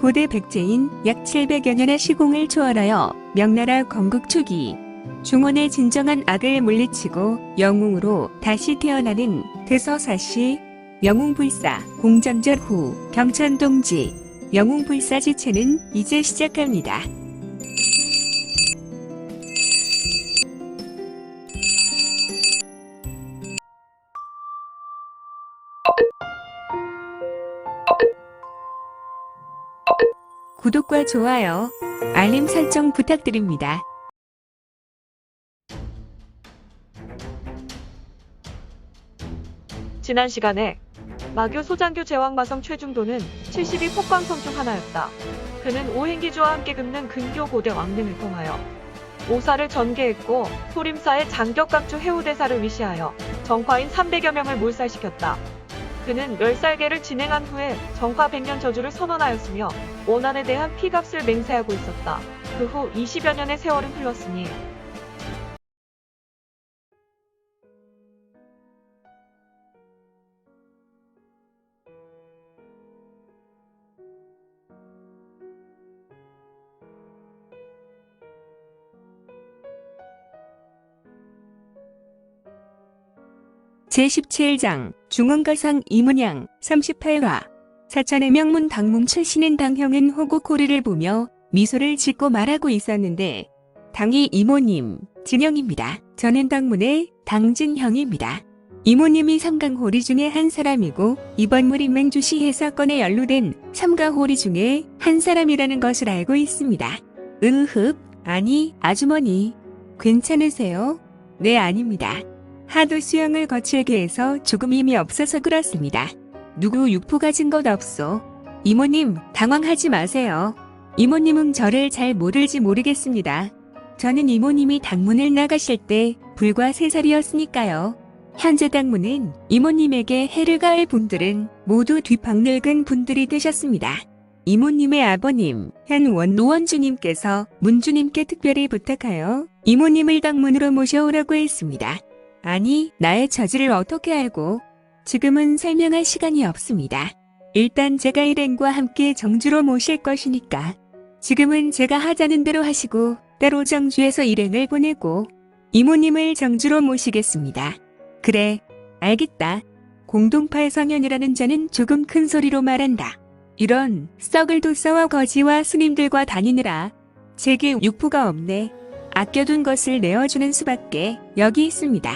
고대 백제인 약 700여 년의 시공을 초월하여 명나라 건국 초기 중원의 진정한 악을 물리치고 영웅으로 다시 태어나는 대서사시 영웅불사 공전절 후 경천동지 영웅불사 지체는 이제 시작합니다. 구독과 좋아요, 알림 설정 부탁드립니다. 지난 시간에 마교 소장교 제왕마성 최중도는 72 폭광성 중 하나였다. 그는 오행기주와 함께 긋는 근교 고대 왕릉을 통하여 오사를 전개했고 소림사의 장격각주 해우대사를 위시하여 정화인 300여 명을 몰살시켰다. 그는 멸살계를 진행한 후에 정화 100년 저주를 선언하였으며 원한에 대한 피값을 맹세하고 있었다. 그 후 20여 년의 세월은 흘렀으니 제17장 중원가상 이문양 38화 사천의 명문 당문 출신인 당형은 호구코리를 보며 미소를 짓고 말하고 있었는데 당이 이모님 진영입니다. 저는 당문의 당진형입니다. 이모님이 삼강호리 중에 한 사람이고 이번 무림맹주시 사건에 연루된 삼가호리 중에 한 사람이라는 것을 알고 있습니다. 아니 아주머니 괜찮으세요? 네 아닙니다. 하도 수영을 거칠게 해서 조금 힘이 없어서 그렇습니다. 누구 육포 가진 것 없소. 이모님 당황하지 마세요. 이모님은 저를 잘 모를지 모르겠습니다. 저는 이모님이 당문을 나가실 때 불과 3살이었으니까요. 현재 당문은 이모님에게 해를 가할 분들은 모두 뒤방늙은 분들이 되셨습니다. 이모님의 아버님 현원 노원주님께서 문주님께 특별히 부탁하여 이모님을 당문으로 모셔오라고 했습니다. 아니, 나의 처지를 어떻게 알고? 지금은 설명할 시간이 없습니다. 일단 제가 일행과 함께 정주로 모실 것이니까 지금은 제가 하자는 대로 하시고 따로 정주에서 일행을 보내고 이모님을 정주로 모시겠습니다. 그래, 알겠다. 공동팔성현이라는 자는 조금 큰 소리로 말한다. 이런 썩을 도서와 거지와 스님들과 다니느라 제게 육포가 없네. 아껴둔 것을 내어주는 수밖에 여기 있습니다.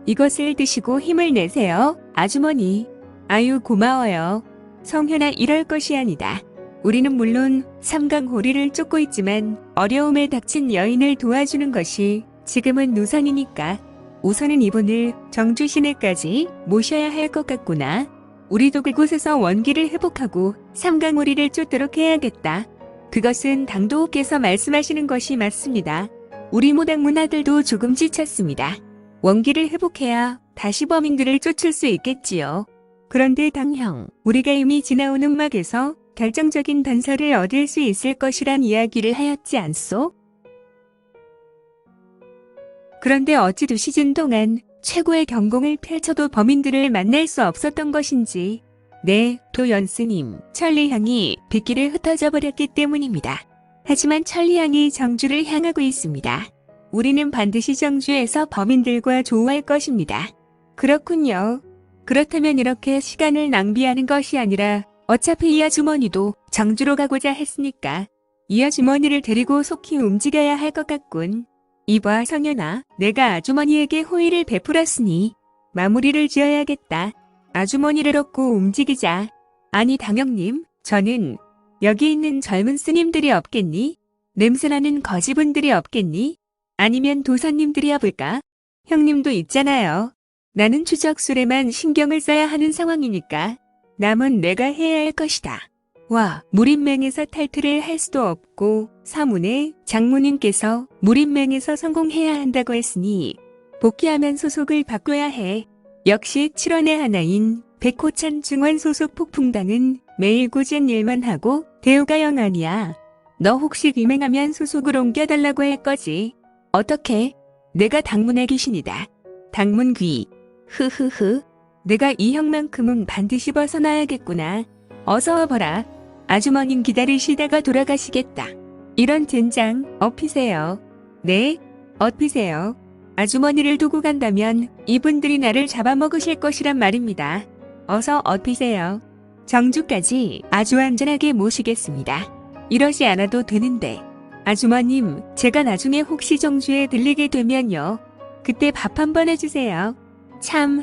이것을 드시고 힘을 내세요, 아주머니. 아유 고마워요. 성현아 이럴 것이 아니다. 우리는 물론 삼강호리를 쫓고 있지만 어려움에 닥친 여인을 도와주는 것이 지금은 우선이니까. 우선은 이분을 정주 시내까지 모셔야 할 것 같구나. 우리도 그곳에서 원기를 회복하고 삼강호리를 쫓도록 해야겠다. 그것은 당도께서 말씀하시는 것이 맞습니다. 우리 모당문 아들도 조금 지쳤습니다. 원기를 회복해야 다시 범인들을 쫓을 수 있겠지요. 그런데 당형, 우리가 이미 지나온 음막에서 결정적인 단서를 얻을 수 있을 것이란 이야기를 하였지 않소? 그런데 어찌 2시즌 동안 최고의 경공을 펼쳐도 범인들을 만날 수 없었던 것인지. 네, 도연스님, 천리향이 빗길을 흩어져 버렸기 때문입니다. 하지만 천리향이 정주를 향하고 있습니다. 우리는 반드시 정주에서 범인들과 조우할 것입니다. 그렇군요. 그렇다면 이렇게 시간을 낭비하는 것이 아니라 어차피 이 아주머니도 정주로 가고자 했으니까 이 아주머니를 데리고 속히 움직여야 할 것 같군. 이봐 성현아, 내가 아주머니에게 호의를 베풀었으니 마무리를 지어야겠다. 아주머니를 얻고 움직이자. 아니 당형님, 저는 여기 있는 젊은 스님들이 없겠니? 냄새나는 거지분들이 없겠니? 아니면 도사님들이야 볼까? 형님도 있잖아요. 나는 추적술에만 신경을 써야 하는 상황이니까 남은 내가 해야 할 것이다. 와, 무림맹에서 탈퇴를 할 수도 없고 사문에 장모님께서 무림맹에서 성공해야 한다고 했으니 복귀하면 소속을 바꿔야 해. 역시 7원의 하나인 백호찬 중원 소속 폭풍당은 매일 꾸준 일만 하고 대우가 영 아니야. 너 혹시 귀맹하면 소속을 옮겨달라고 할 거지? 어떻게? 내가 당문의 귀신이다. 당문귀. 흐흐흐. 내가 이 형만큼은 반드시 벗어나야겠구나. 어서 와봐라. 아주머님 기다리시다가 돌아가시겠다. 이런 젠장, 업히세요. 네? 업히세요. 아주머니를 두고 간다면 이분들이 나를 잡아먹으실 것이란 말입니다. 어서 업히세요. 정주까지 아주 안전하게 모시겠습니다. 이러지 않아도 되는데. 아주머님, 제가 나중에 혹시 정주에 들리게 되면요. 그때 밥 한번 해주세요. 참,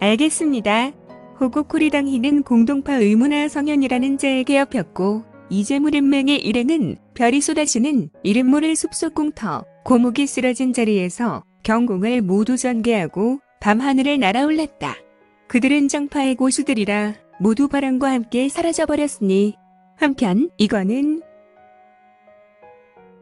알겠습니다. 호고코리당희는 공동파 의문화 성현이라는 자에게 엎였고 이재물인맹의 일행은 별이 쏟아지는 이름 모를 숲속 공터 고목이 쓰러진 자리에서 경공을 모두 전개하고 밤하늘을 날아올랐다. 그들은 정파의 고수들이라 모두 바람과 함께 사라져버렸으니 한편 이거는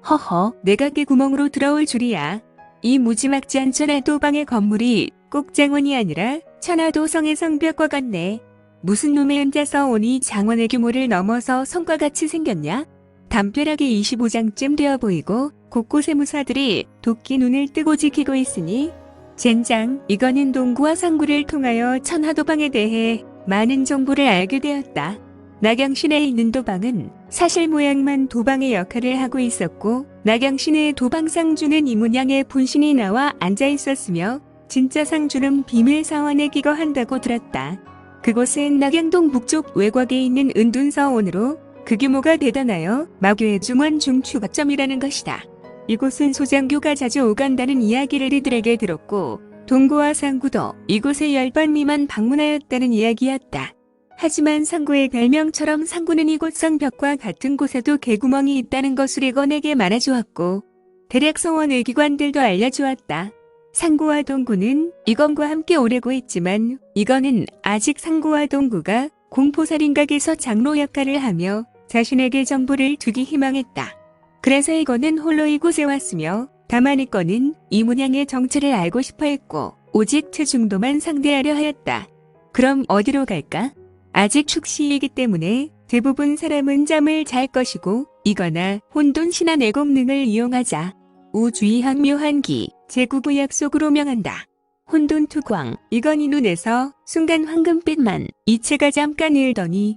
허허 내각의 구멍으로 들어올 줄이야. 이 무지막지한 천하도방의 건물이 꼭 장원이 아니라 천하도성의 성벽과 같네. 무슨 놈의 혼자서 오니 장원의 규모를 넘어서 성과 같이 생겼냐? 담벼락이 25장쯤 되어 보이고 곳곳에 무사들이 도끼 눈을 뜨고 지키고 있으니 젠장 이거는 동구와 상구를 통하여 천하도방에 대해 많은 정보를 알게 되었다. 낙양시내에 있는 도방은 사실 모양만 도방의 역할을 하고 있었고 낙양시내의 도방상주는 이문양의 분신이 나와 앉아 있었으며 진짜 상주는 비밀사원에 기거한다고 들었다. 그곳은 낙양동 북쪽 외곽에 있는 은둔서원으로 그 규모가 대단하여 마교의 중원 중추거점이라는 것이다. 이곳은 소장교가 자주 오간다는 이야기를 이들에게 들었고 동구와 상구도 이곳에 10번 미만 방문하였다는 이야기였다. 하지만 상구의 별명처럼 상구는 이곳 성벽과 같은 곳에도 개구멍이 있다는 것을 이건에게 말해주었고 대략 서원 의기관들도 알려주었다. 상구와 동구는 이건과 함께 오래고 있지만 이건은 아직 상구와 동구가 공포살인각에서 장로 역할을 하며 자신에게 정보를 주기 희망했다. 그래서 이건은 홀로 이곳에 왔으며 다만 이건은 이문양의 정체를 알고 싶어 했고 오직 최중도만 상대하려 하였다. 그럼 어디로 갈까? 아직 축시이기 때문에 대부분 사람은 잠을 잘 것이고 이거나 혼돈 신화 내공능을 이용하자. 우주의학 묘한기 제9구 약속으로 명한다. 혼돈 투광 이건이 눈에서 순간 황금빛만 이체가 잠깐 일더니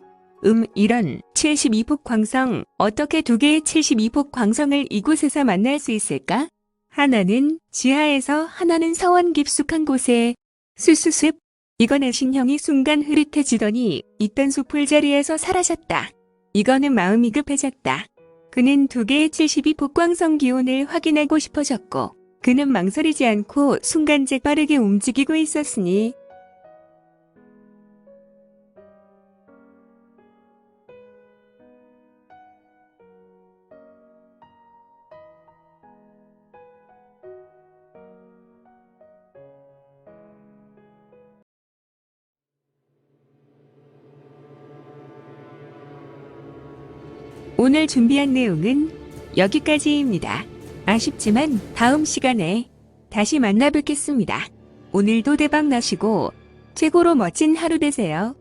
이런 72폭 광성 어떻게 두 개의 72폭 광성을 이곳에서 만날 수 있을까? 하나는 지하에서 하나는 서원 깊숙한 곳에 수수습 이건의 신형이 순간 흐릿해지더니 있던 숲풀 자리에서 사라졌다. 이거는 마음이 급해졌다. 그는 두 개의 72폭 광성 기온을 확인하고 싶어졌고 그는 망설이지 않고 순간 재빠르게 움직이고 있었으니 오늘 준비한 내용은 여기까지입니다. 아쉽지만 다음 시간에 다시 만나 뵙겠습니다. 오늘도 대박 나시고 최고로 멋진 하루 되세요.